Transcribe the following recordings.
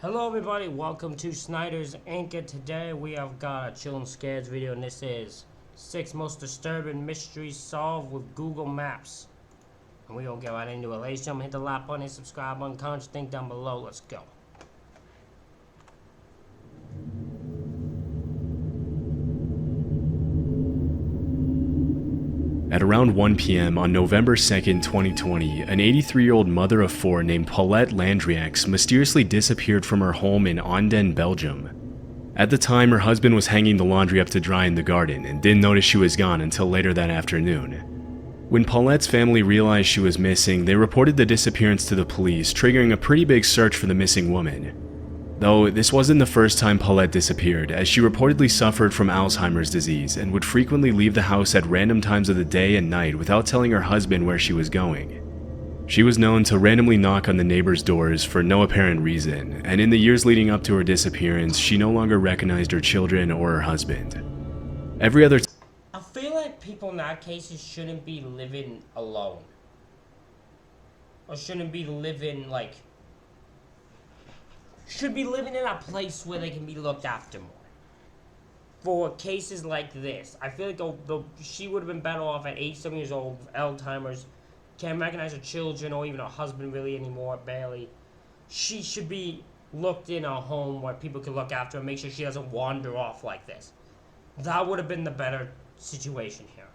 Hello everybody, welcome to Snyder's Inc. Today we have got a Chillin' Scares video, and this is 6 most disturbing mysteries solved with Google Maps. And we gonna get right into it. Ladies and gentlemen, hit the like button, hit subscribe button, comment your thing down below. Let's go. At around 1 p.m. on November 2nd, 2020, an 83-year-old mother of 4 named Paulette Landrieux mysteriously disappeared from her home in Anden, Belgium. At the time, her husband was hanging the laundry up to dry in the garden and didn't notice she was gone until later that afternoon. When Paulette's family realized she was missing, they reported the disappearance to the police, triggering a pretty big search for the missing woman. Though this wasn't the first time Paulette disappeared, as she reportedly suffered from Alzheimer's disease and would frequently leave the house at random times of the day and night without telling her husband where she was going. She was known to randomly knock on the neighbors' doors for no apparent reason, and in the years leading up to her disappearance, she no longer recognized her children or her husband. Every other I feel like people in that cases shouldn't be living alone. Or shouldn't be living should be living in a place where they can be looked after more. For cases like this, I feel like she would have been better off at 87 years old with Alzheimer's, can't recognize her children or even her husband really anymore, barely. She should be looked in a home where people can look after her and make sure she doesn't wander off like this. That would have been the better situation here.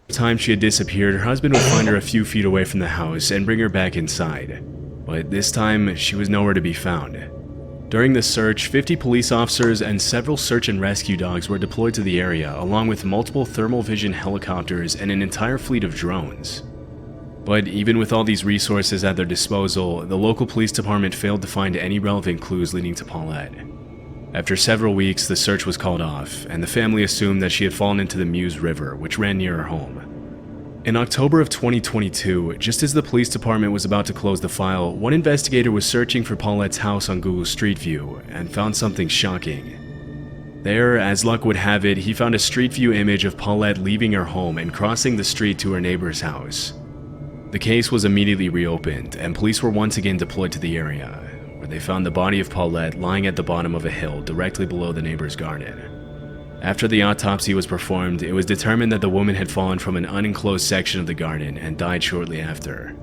time she had disappeared, her husband would find her a few feet away from the house and bring her back inside. But this time, she was nowhere to be found. During the search, 50 police officers and several search and rescue dogs were deployed to the area, along with multiple thermal vision helicopters and an entire fleet of drones. But even with all these resources at their disposal, the local police department failed to find any relevant clues leading to Paulette. After several weeks, the search was called off, and the family assumed that she had fallen into the Meuse River, which ran near her home. In October of 2022, just as the police department was about to close the file, one investigator was searching for Paulette's house on Google Street View and found something shocking. There, as luck would have it, he found a Street View image of Paulette leaving her home and crossing the street to her neighbor's house. The case was immediately reopened, and police were once again deployed to the area, where they found the body of Paulette lying at the bottom of a hill directly below the neighbor's garden. After the autopsy was performed, it was determined that the woman had fallen from an unenclosed section of the garden and died shortly after.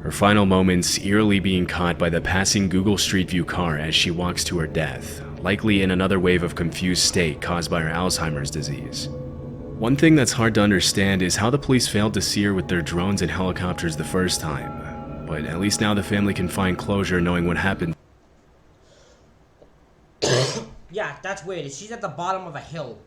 Her final moments eerily being caught by the passing Google Street View car as she walks to her death, likely in another wave of confused state caused by her Alzheimer's disease. One thing that's hard to understand is how the police failed to see her with their drones and helicopters the first time, but at least now the family can find closure knowing what happened. Yeah, that's weird. She's at the bottom of a hill.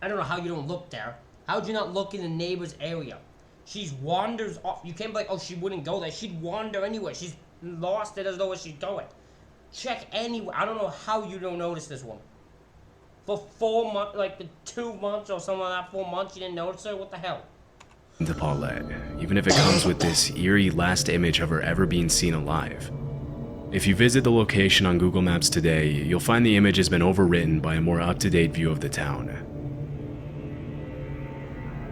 I don't know how you don't look there. How would you not look in the neighbor's area? She wanders off. You can't be like, oh, she wouldn't go there. She'd wander anywhere. She's lost. It doesn't know where she's going. Check anywhere. I don't know how you don't notice this woman. For 4 months, 2 months or something like that, 4 months, you didn't notice her? What the hell? To Paulette, even if it comes with this eerie last image of her ever being seen alive. If you visit the location on Google Maps today, you'll find the image has been overwritten by a more up-to-date view of the town.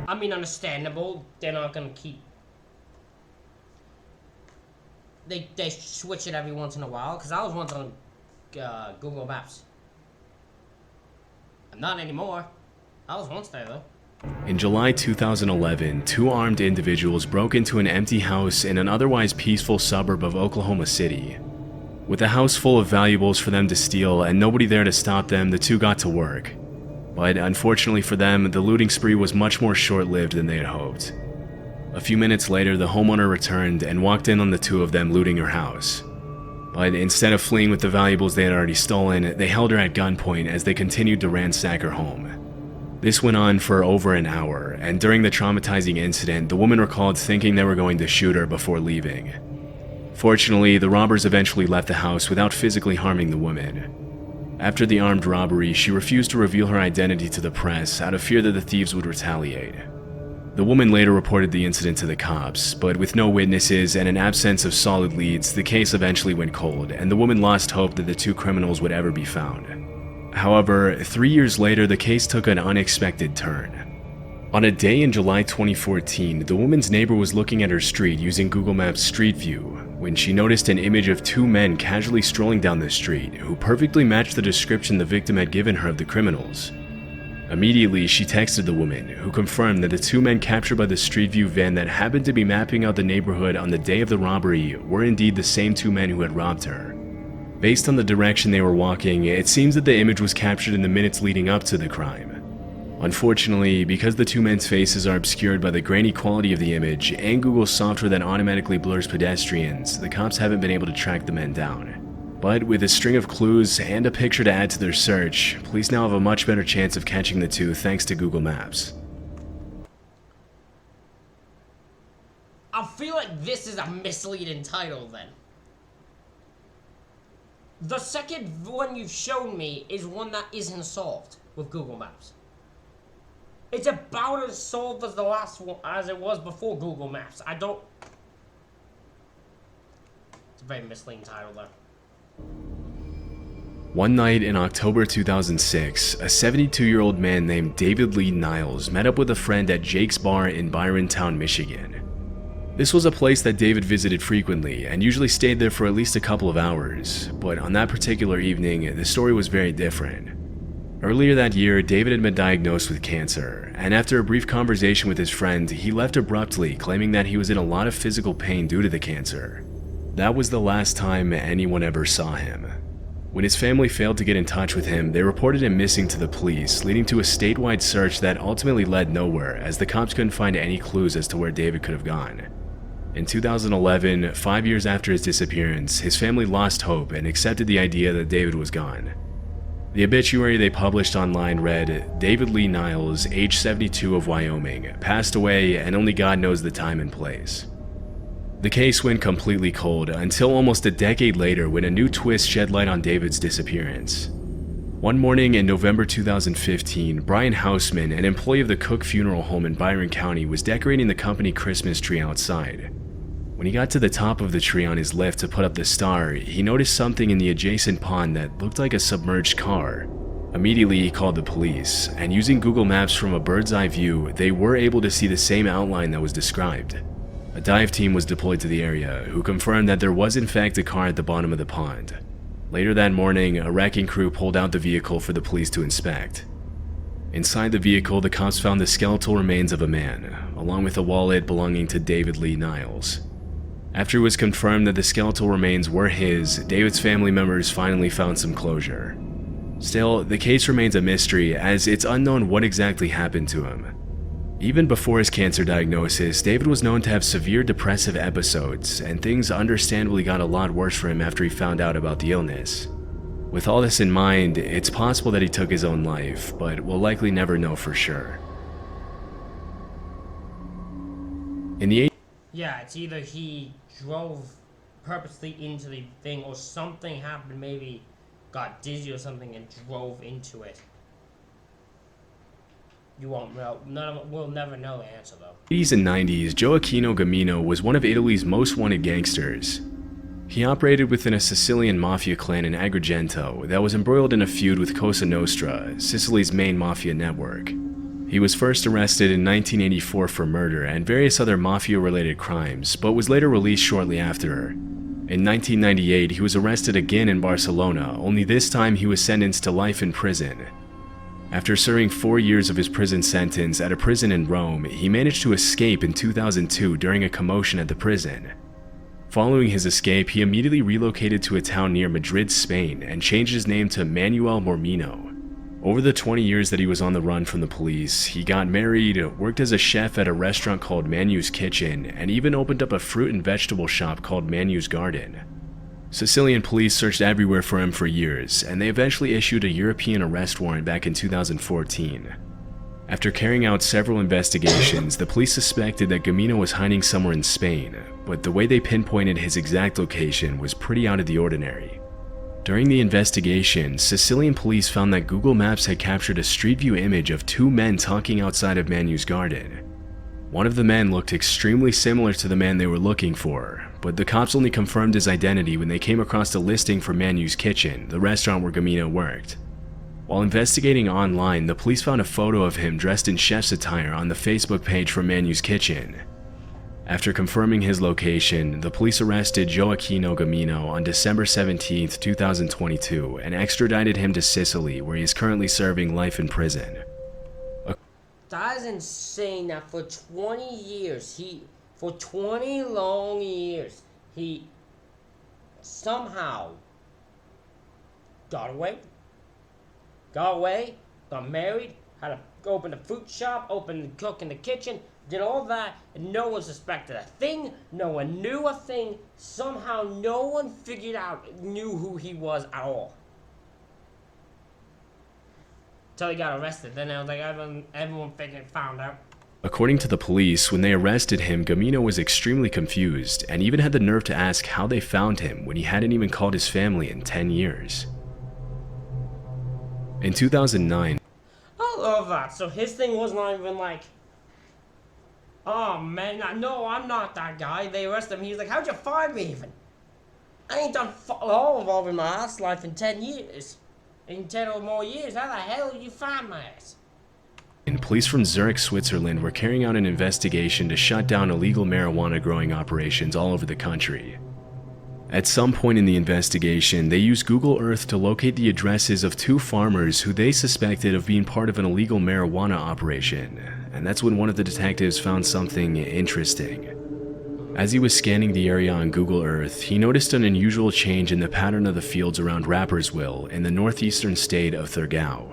I mean, understandable. They're not gonna keep... They switch it every once in a while, because I was once on Google Maps. Not anymore. I was once there, though. In July 2011, 2 armed individuals broke into an empty house in an otherwise peaceful suburb of Oklahoma City. With a house full of valuables for them to steal and nobody there to stop them, the 2 got to work. But unfortunately for them, the looting spree was much more short-lived than they had hoped. A few minutes later, the homeowner returned and walked in on the 2 of them looting her house. But instead of fleeing with the valuables they had already stolen, they held her at gunpoint as they continued to ransack her home. This went on for over an hour, and during the traumatizing incident, the woman recalled thinking they were going to shoot her before leaving. Fortunately, the robbers eventually left the house without physically harming the woman. After the armed robbery, she refused to reveal her identity to the press out of fear that the thieves would retaliate. The woman later reported the incident to the cops, but with no witnesses and an absence of solid leads, the case eventually went cold, and the woman lost hope that the 2 criminals would ever be found. However, 3 years later, the case took an unexpected turn. On a day in July 2014, the woman's neighbor was looking at her street using Google Maps Street View when she noticed an image of two men casually strolling down the street who perfectly matched the description the victim had given her of the criminals. Immediately, she texted the woman, who confirmed that the two men captured by the Street View van that happened to be mapping out the neighborhood on the day of the robbery were indeed the same two men who had robbed her. Based on the direction they were walking, it seems that the image was captured in the minutes leading up to the crime. Unfortunately, because the two men's faces are obscured by the grainy quality of the image and Google's software that automatically blurs pedestrians, the cops haven't been able to track the men down. But with a string of clues and a picture to add to their search, police now have a much better chance of catching the two thanks to Google Maps. I feel like this is a misleading title then. The second one you've shown me is one that isn't solved with Google Maps. It's about as solved as the last one as it was before Google Maps. It's a very misleading title there. One night in October 2006, a 72-year-old man named David Lee Niles met up with a friend at Jake's Bar in Byrontown, Michigan. This was a place that David visited frequently and usually stayed there for at least a couple of hours, but on that particular evening, the story was very different. Earlier that year, David had been diagnosed with cancer, and after a brief conversation with his friend, he left abruptly, claiming that he was in a lot of physical pain due to the cancer. That was the last time anyone ever saw him. When his family failed to get in touch with him, they reported him missing to the police, leading to a statewide search that ultimately led nowhere, as the cops couldn't find any clues as to where David could have gone. In 2011, 5 years after his disappearance, his family lost hope and accepted the idea that David was gone. The obituary they published online read, "David Lee Niles, age 72 of Wyoming, passed away and only God knows the time and place." The case went completely cold until almost a decade later when a new twist shed light on David's disappearance. One morning in November 2015, Brian Hausman, an employee of the Cook Funeral Home in Byron County, was decorating the company Christmas tree outside. When he got to the top of the tree on his lift to put up the star, he noticed something in the adjacent pond that looked like a submerged car. Immediately, he called the police, and using Google Maps from a bird's eye view, they were able to see the same outline that was described. A dive team was deployed to the area, who confirmed that there was in fact a car at the bottom of the pond. Later that morning, a wrecking crew pulled out the vehicle for the police to inspect. Inside the vehicle, the cops found the skeletal remains of a man, along with a wallet belonging to David Lee Niles. After it was confirmed that the skeletal remains were his, David's family members finally found some closure. Still, the case remains a mystery as it's unknown what exactly happened to him. Even before his cancer diagnosis, David was known to have severe depressive episodes, and things understandably got a lot worse for him after he found out about the illness. With all this in mind, it's possible that he took his own life, but we'll likely never know for sure. Yeah, it's either he drove purposely into the thing or something happened, maybe got dizzy or something and drove into it. You won't know. We'll never know the answer though. In the 80s and 90s, Gioacchino Gamino was one of Italy's most wanted gangsters. He operated within a Sicilian mafia clan in Agrigento that was embroiled in a feud with Cosa Nostra, Sicily's main mafia network. He was first arrested in 1984 for murder and various other mafia-related crimes, but was later released shortly after. In 1998, he was arrested again in Barcelona, only this time he was sentenced to life in prison. After serving 4 years of his prison sentence at a prison in Rome, he managed to escape in 2002 during a commotion at the prison. Following his escape, he immediately relocated to a town near Madrid, Spain, and changed his name to Manuel Mormino. Over the 20 years that he was on the run from the police, he got married, worked as a chef at a restaurant called Manu's Kitchen, and even opened up a fruit and vegetable shop called Manu's Garden. Sicilian police searched everywhere for him for years, and they eventually issued a European arrest warrant back in 2014. After carrying out several investigations, the police suspected that Gamino was hiding somewhere in Spain, but the way they pinpointed his exact location was pretty out of the ordinary. During the investigation, Sicilian police found that Google Maps had captured a street view image of two men talking outside of Manu's Garden. One of the men looked extremely similar to the man they were looking for, but the cops only confirmed his identity when they came across the listing for Manu's Kitchen, the restaurant where Gamino worked. While investigating online, the police found a photo of him dressed in chef's attire on the Facebook page for Manu's Kitchen. After confirming his location, the police arrested Joaquino Gamino on December 17, 2022, and extradited him to Sicily, where he is currently serving life in prison. That is insane that for 20 years, for 20 long years, he somehow got away, got married, had to open a fruit shop, cook in the kitchen, did all that, and no one suspected a thing, no one knew a thing, somehow no one knew who he was at all. Until he got arrested, then I was like, everyone found out. According to the police, when they arrested him, Gamino was extremely confused, and even had the nerve to ask how they found him when he hadn't even called his family in 10 years. In 2009, I love that. So his thing was not even like, oh man, no, I'm not that guy. They arrested him. He's like, how'd you find me even? I ain't done all involving my ass life in 10 years. In 10 or more years. How the hell did you find my ass? police from Zurich, Switzerland were carrying out an investigation to shut down illegal marijuana growing operations all over the country. At some point in the investigation, they used Google Earth to locate the addresses of 2 farmers who they suspected of being part of an illegal marijuana operation, and that's when one of the detectives found something interesting. As he was scanning the area on Google Earth, he noticed an unusual change in the pattern of the fields around Rapperswil in the northeastern state of Thurgau.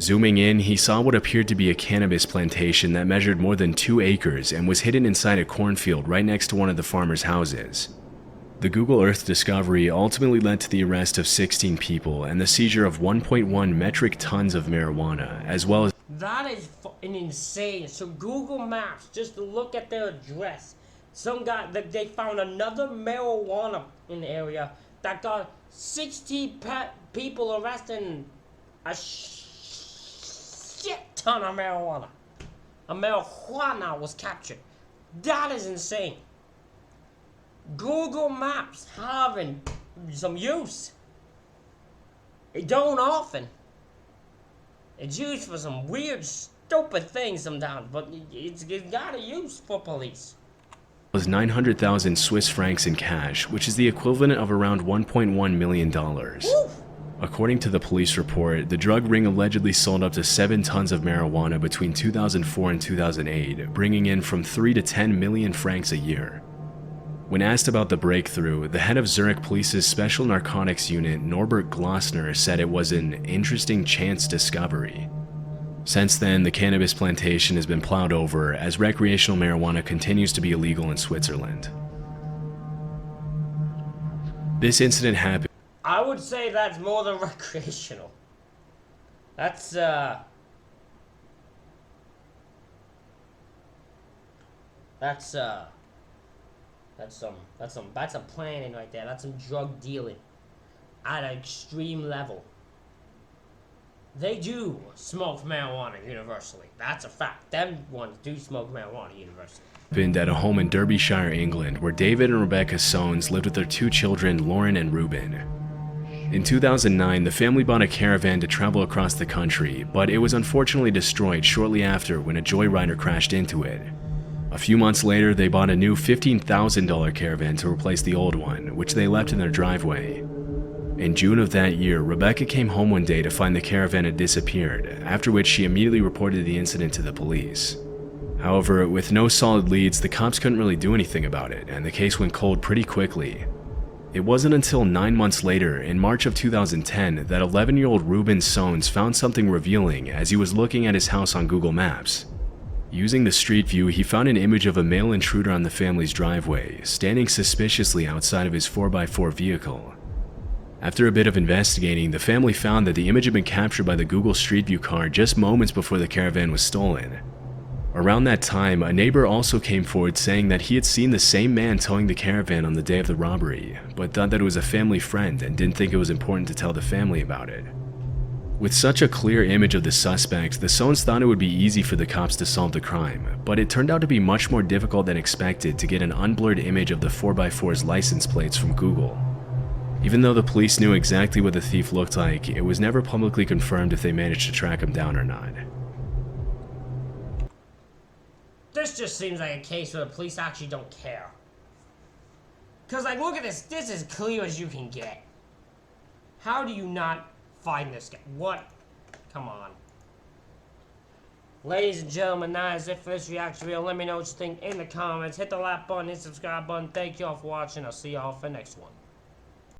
Zooming in, he saw what appeared to be a cannabis plantation that measured more than 2 acres and was hidden inside a cornfield right next to one of the farmers' houses. The Google Earth discovery ultimately led to the arrest of 16 people and the seizure of 1.1 metric tons of marijuana, as well as... That is fucking insane. So Google Maps, just to look at their address, some guy, they found another marijuana in the area that got 60 people arrested and a shit ton of marijuana. A marijuana was captured. That is insane. Google Maps having some use. It don't often. It's used for some weird, stupid things sometimes, but it's got a use for police. Was 900,000 Swiss francs in cash, which is the equivalent of around $1.1 million. Woo! According to the police report, the drug ring allegedly sold up to 7 tons of marijuana between 2004 and 2008, bringing in from 3 to 10 million francs a year. When asked about the breakthrough, the head of Zurich Police's Special Narcotics Unit, Norbert Glossner, said it was an interesting chance discovery. Since then, the cannabis plantation has been plowed over as recreational marijuana continues to be illegal in Switzerland. This incident happened. I would say that's more than recreational. That's some planning right there. That's some drug dealing at an extreme level. They do smoke marijuana universally. That's a fact. Them ones do smoke marijuana universally. At a home in Derbyshire, England, where David and Rebecca Soanes lived with their 2 children, Lauren and Ruben. In 2009, the family bought a caravan to travel across the country, but it was unfortunately destroyed shortly after when a joyrider crashed into it. A few months later, they bought a new $15,000 caravan to replace the old one, which they left in their driveway. In June of that year, Rebecca came home one day to find the caravan had disappeared, after which she immediately reported the incident to the police. However, with no solid leads, the cops couldn't really do anything about it, and the case went cold pretty quickly. It wasn't until 9 months later, in March of 2010, that 11-year-old Ruben Soanes found something revealing as he was looking at his house on Google Maps. Using the street view, he found an image of a male intruder on the family's driveway, standing suspiciously outside of his 4x4 vehicle. After a bit of investigating, the family found that the image had been captured by the Google Street View car just moments before the caravan was stolen. Around that time, a neighbor also came forward saying that he had seen the same man towing the caravan on the day of the robbery, but thought that it was a family friend and didn't think it was important to tell the family about it. With such a clear image of the suspect, the Soanes thought it would be easy for the cops to solve the crime, but it turned out to be much more difficult than expected to get an unblurred image of the 4x4's license plates from Google. Even though the police knew exactly what the thief looked like, it was never publicly confirmed if they managed to track him down or not. this just seems like a case where the police actually don't care. Because, like, look at this. This is clear as you can get. How do you not find this guy? What? Come on. Ladies and gentlemen, that is it for this reaction video. Let me know what you think in the comments. Hit the like button, hit the subscribe button. Thank you all for watching. I'll see y'all for the next one.